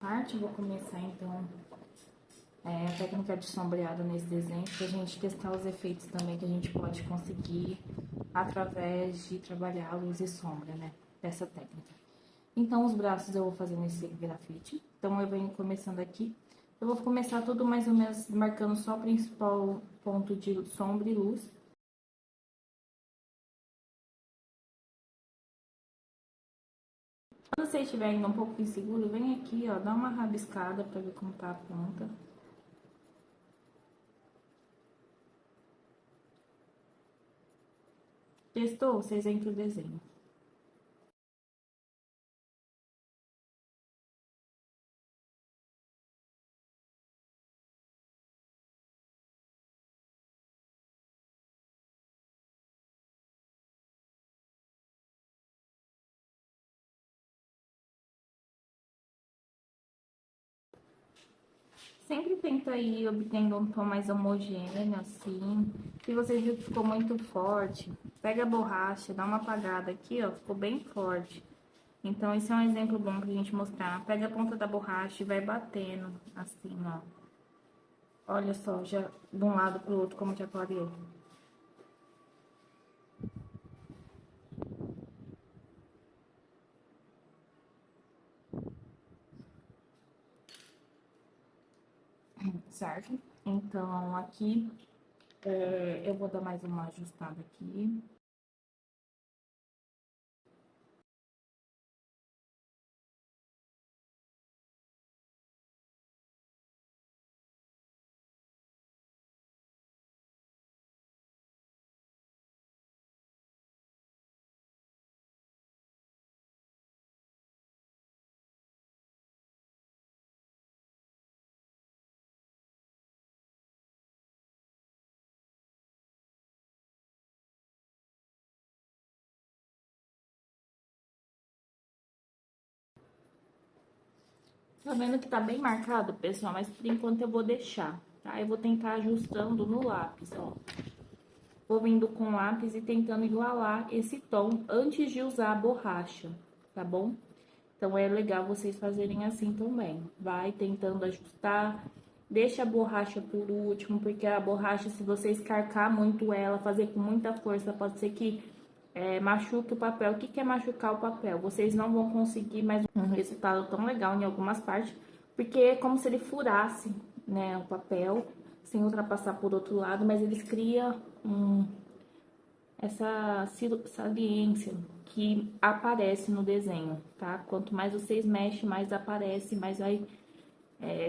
parte, eu vou começar então a técnica de sombreado nesse desenho, pra gente testar os efeitos também que a gente pode conseguir através de trabalhar a luz e sombra, né, dessa técnica. Então, os braços eu vou fazer nesse grafite, então eu venho começando aqui. Eu vou começar tudo mais ou menos marcando só o principal ponto de sombra e luz. Quando você estiver ainda um pouco inseguro, vem aqui, ó, dá uma rabiscada pra ver como tá a ponta. Testou? Vocês entram o desenho. Sempre tenta ir obtendo um tom mais homogêneo, assim. Se você viu que ficou muito forte, pega a borracha, dá uma apagada aqui, ó, ficou bem forte. Então, esse é um exemplo bom pra gente mostrar. Pega a ponta da borracha e vai batendo, assim, ó. Olha só, já de um lado pro outro, como já clareou. Certo? Então, aqui, eu vou dar mais uma ajustada aqui. Tá vendo que tá bem marcado, pessoal? Mas por enquanto eu vou deixar, tá? Eu vou tentar ajustando no lápis, ó. Vou vindo com lápis e tentando igualar esse tom antes de usar a borracha, tá bom? Então, é legal vocês fazerem assim também. Vai tentando ajustar, deixa a borracha por último, porque a borracha, se você escarcar muito ela, fazer com muita força, pode ser que machuque o papel. O que que é machucar o papel? Vocês não vão conseguir mais um resultado tão legal em algumas partes, porque é como se ele furasse, né, o papel, sem ultrapassar por outro lado, mas eles criam essa saliência que aparece no desenho, tá? Quanto mais vocês mexem, mais aparece, mais vai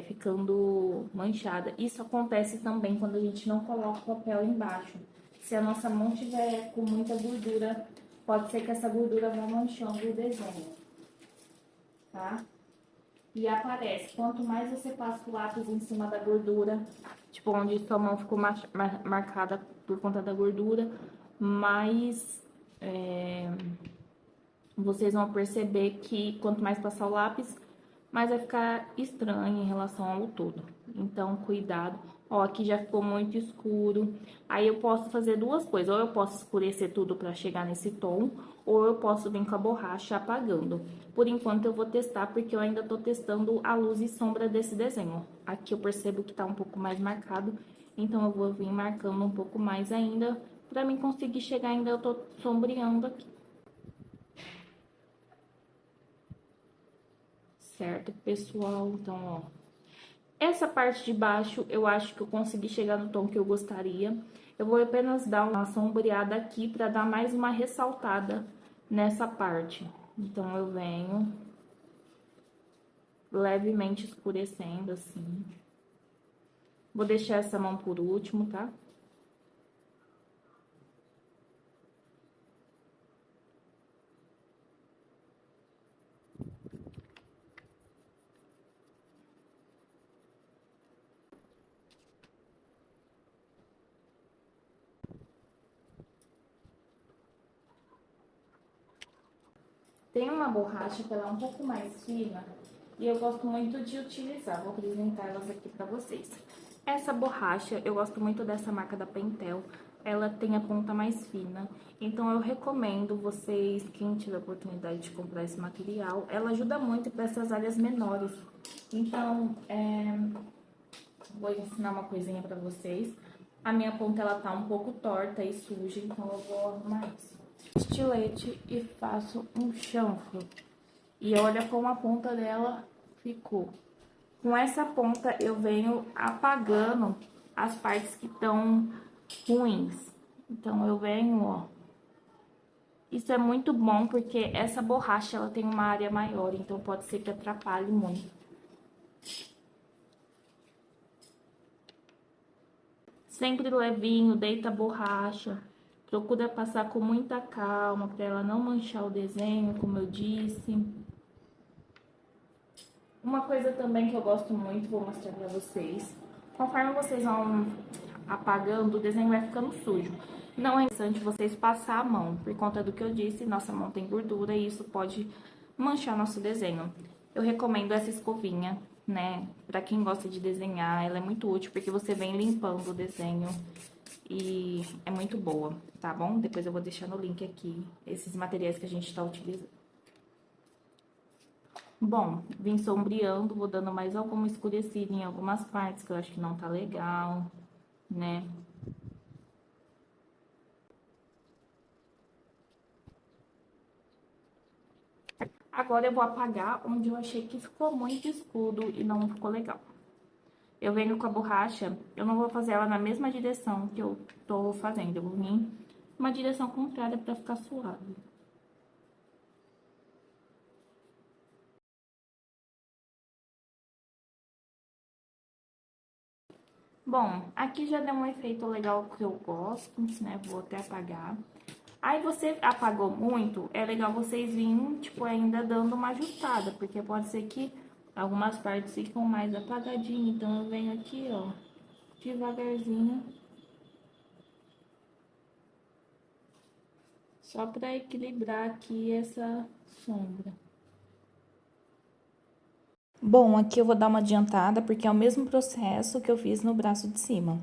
ficando manchada. Isso acontece também quando a gente não coloca o papel embaixo. Se a nossa mão tiver com muita gordura, pode ser que essa gordura vá manchando o desenho, tá? E aparece, quanto mais você passa o lápis em cima da gordura, tipo, onde sua mão ficou marcada por conta da gordura, mais vocês vão perceber que quanto mais passar o lápis, mais vai ficar estranho em relação ao todo. Então, cuidado. Ó, aqui já ficou muito escuro. Aí eu posso fazer duas coisas. Ou eu posso escurecer tudo para chegar nesse tom, ou eu posso vir com a borracha apagando. Por enquanto eu vou testar, porque eu ainda tô testando a luz e sombra desse desenho. Aqui eu percebo que tá um pouco mais marcado, então eu vou vir marcando um pouco mais ainda, para mim conseguir chegar ainda, eu tô sombreando aqui. Certo, pessoal? Então, ó, essa parte de baixo eu acho que eu consegui chegar no tom que eu gostaria. Eu vou apenas dar uma sombreada aqui para dar mais uma ressaltada nessa parte. Então, eu venho levemente escurecendo assim. Vou deixar essa mão por último, tá? Tem uma borracha que ela é um pouco mais fina e eu gosto muito de utilizar. Vou apresentar elas aqui pra vocês. Essa borracha, eu gosto muito dessa marca da Pentel. ela tem a ponta mais fina. Então, eu recomendo vocês, quem tiver oportunidade de comprar esse material, ela ajuda muito para essas áreas menores. Então, vou ensinar uma coisinha para vocês. A minha ponta, ela tá um pouco torta e suja, então eu vou arrumar isso. Estilete e faço um chanfro. E olha como a ponta dela ficou. Com essa ponta, eu venho apagando as partes que estão ruins. Então, eu venho, ó. Isso é muito bom, porque essa borracha, ela tem uma área maior, então pode ser que atrapalhe muito. Sempre levinho, deita a borracha. Procura passar com muita calma, para ela não manchar o desenho, como eu disse. Uma coisa também que eu gosto muito, vou mostrar pra vocês. Conforme vocês vão apagando, o desenho vai ficando sujo. Não é interessante vocês passar a mão, por conta do que eu disse, nossa mão tem gordura e isso pode manchar nosso desenho. Eu recomendo essa escovinha, né, pra quem gosta de desenhar, ela é muito útil porque você vem limpando o desenho e é muito boa, tá bom? Depois eu vou deixar no link aqui esses materiais que a gente tá utilizando. Bom, vim sombreando, vou dando mais alguma escurecida em algumas partes que eu acho que não tá legal, né? Agora eu vou apagar onde eu achei que ficou muito escuro e não ficou legal. Eu venho com a borracha, eu não vou fazer ela na mesma direção que eu tô fazendo, eu vou vir uma direção contrária pra ficar suave. Bom, aqui já deu um efeito legal que eu gosto, né? Vou até apagar. Aí você apagou muito, é legal vocês virem, tipo, ainda dando uma ajustada, porque pode ser que algumas partes ficam mais apagadinhas. Então eu venho aqui, ó, devagarzinho, só pra equilibrar aqui essa sombra. Bom, aqui eu vou dar uma adiantada, porque é o mesmo processo que eu fiz no braço de cima.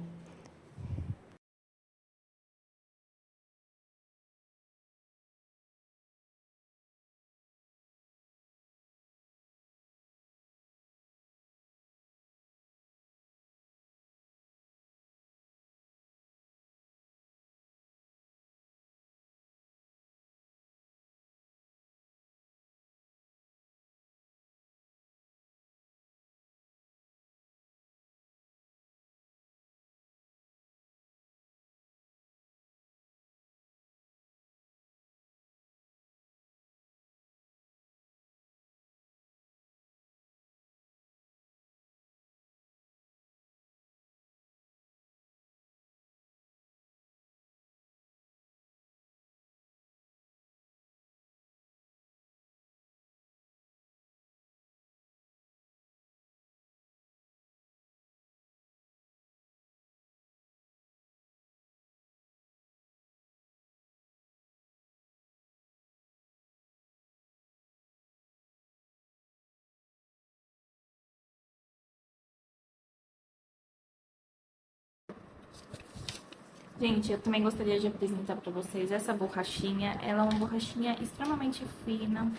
Gente, eu também gostaria de apresentar para vocês essa borrachinha. Ela é uma borrachinha extremamente fina,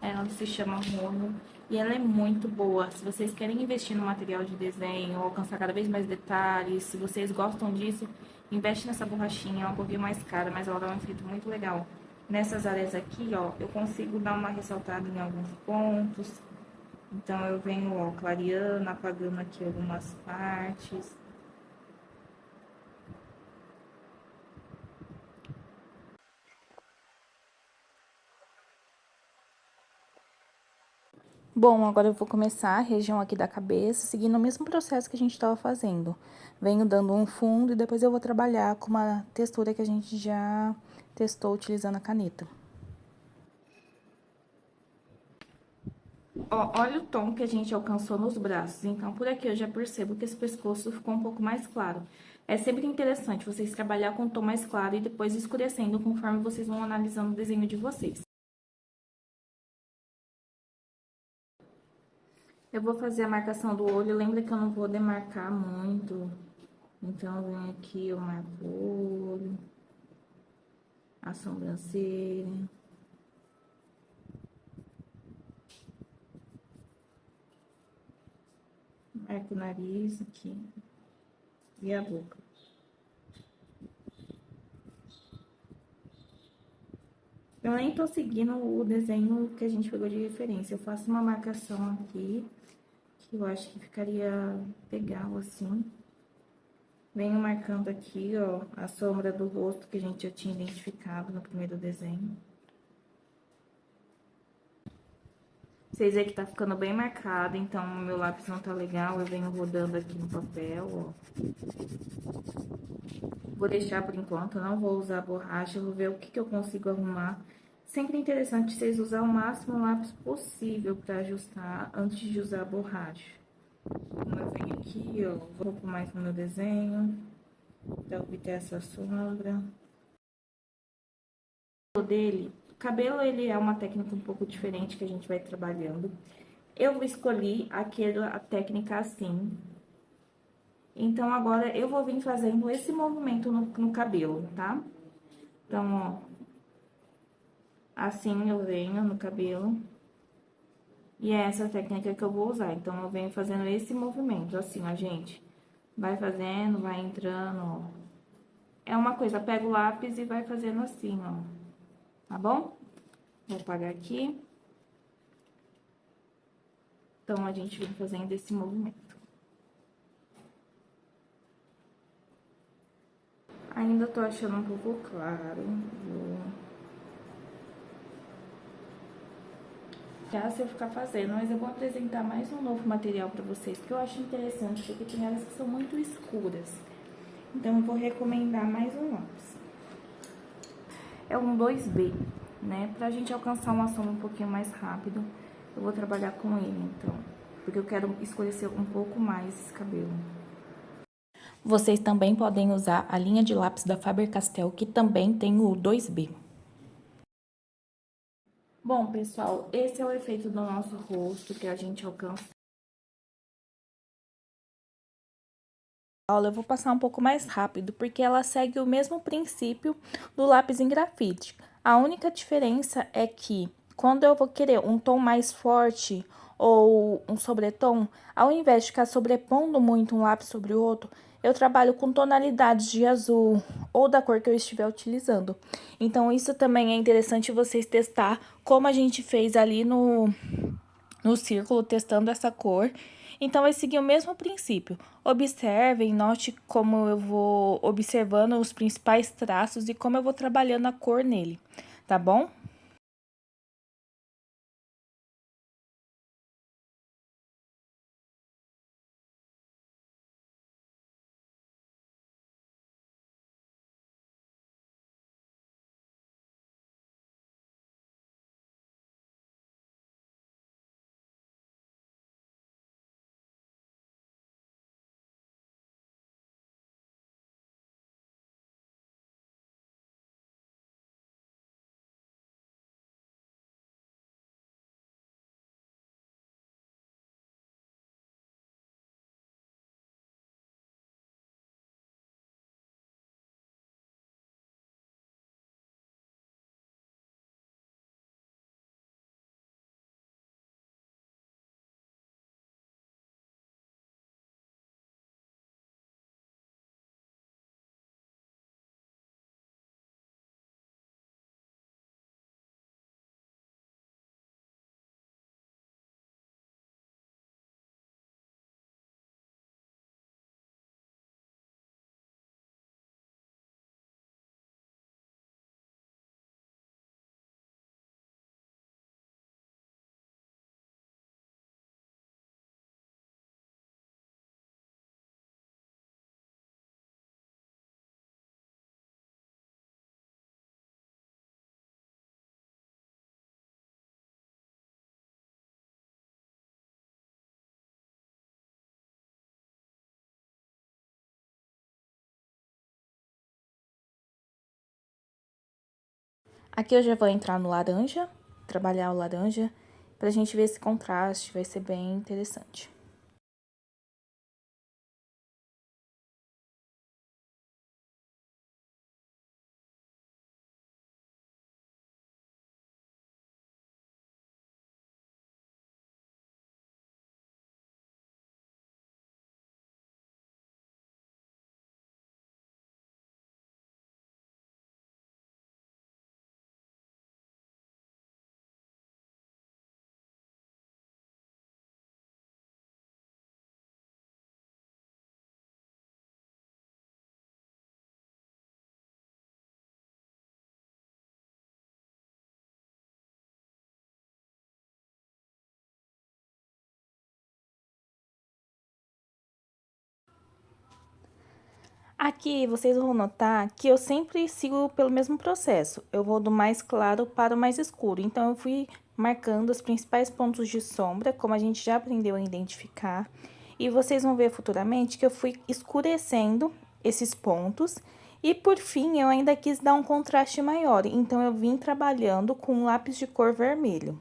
ela se chama Mono e ela é muito boa. Se vocês querem investir no material de desenho, alcançar cada vez mais detalhes, se vocês gostam disso, investe nessa borrachinha. É um pouquinho mais cara, mas ela dá um efeito muito legal. Nessas áreas aqui, ó, eu consigo dar uma ressaltada em alguns pontos. Então, eu venho, ó, clareando, apagando aqui algumas partes. Bom, agora eu vou começar a região aqui da cabeça, seguindo o mesmo processo que a gente estava fazendo. Venho dando um fundo e depois eu vou trabalhar com uma textura que a gente já testou utilizando a caneta. Ó, olha o tom que a gente alcançou nos braços. Então, por aqui eu já percebo que esse pescoço ficou um pouco mais claro. É sempre interessante vocês trabalhar com um tom mais claro e depois escurecendo conforme vocês vão analisando o desenho de vocês. Eu vou fazer a marcação do olho, lembra que eu não vou demarcar muito, Então, eu venho aqui, eu marco o olho, a sobrancelha. Marco o nariz aqui e a boca. Eu nem tô seguindo o desenho que a gente pegou de referência. Eu faço uma marcação aqui, que eu acho que ficaria legal assim. Venho marcando aqui, ó, a sombra do rosto que a gente já tinha identificado no primeiro desenho. Vocês veem que tá ficando bem marcado, então o meu lápis não tá legal, eu venho rodando aqui no papel, ó. Vou deixar por enquanto, não vou usar borracha, vou ver o que eu consigo arrumar. Sempre é interessante vocês usar o máximo lápis possível pra ajustar antes de usar a borracha. Como eu venho aqui, ó, vou um pouco mais no meu desenho, pra obter essa sombra. O cabelo, ele é uma técnica um pouco diferente que a gente vai trabalhando. Eu escolhi a técnica assim. Então, agora eu vou vir fazendo esse movimento no cabelo, tá? Então, ó, assim eu venho no cabelo. E é essa técnica que eu vou usar. Então, eu venho fazendo esse movimento, assim, ó, gente. Vai fazendo, vai entrando, ó. É uma coisa, pega o lápis e vai fazendo assim, ó. Tá bom? Vou apagar aqui. Então, a gente vem fazendo esse movimento. Ainda tô achando um pouco claro. Já se eu ficar fazendo, mas eu vou apresentar mais um novo material pra vocês, que eu acho interessante, porque tem elas que são muito escuras. Então, eu vou recomendar mais um lápis. É um 2B, né? Pra gente alcançar uma sombra um pouquinho mais rápido, eu vou trabalhar com ele, então. Porque eu quero escurecer um pouco mais esse cabelo. Vocês também podem usar a linha de lápis da Faber-Castell, que também tem o 2B. Bom, pessoal, esse é o efeito do nosso rosto que a gente alcança. Eu vou passar um pouco mais rápido, porque ela segue o mesmo princípio do lápis em grafite. A única diferença é que, quando eu vou querer um tom mais forte ou um sobretom, ao invés de ficar sobrepondo muito um lápis sobre o outro, eu trabalho com tonalidades de azul ou da cor que eu estiver utilizando. Então, isso também é interessante vocês testar, como a gente fez ali no círculo, testando essa cor. Então, vai seguir o mesmo princípio. Observem, note como eu vou observando os principais traços e como eu vou trabalhando a cor nele, tá bom? Aqui eu já vou entrar no laranja, trabalhar o laranja, pra gente ver esse contraste, vai ser bem interessante. Aqui vocês vão notar que eu sempre sigo pelo mesmo processo. Eu vou do mais claro para o mais escuro. Então, eu fui marcando os principais pontos de sombra, como a gente já aprendeu a identificar. E vocês vão ver futuramente que eu fui escurecendo esses pontos. E por fim, eu ainda quis dar um contraste maior. Então, eu vim trabalhando com um lápis de cor vermelho.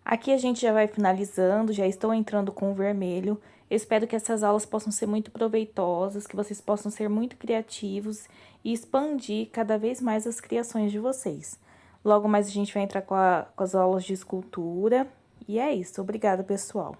Aqui a gente já vai finalizando, já estou entrando com o vermelho. Eu espero que essas aulas possam ser muito proveitosas, que vocês possam ser muito criativos e expandir cada vez mais as criações de vocês. Logo mais a gente vai entrar com as aulas de escultura. E é isso. Obrigada, pessoal.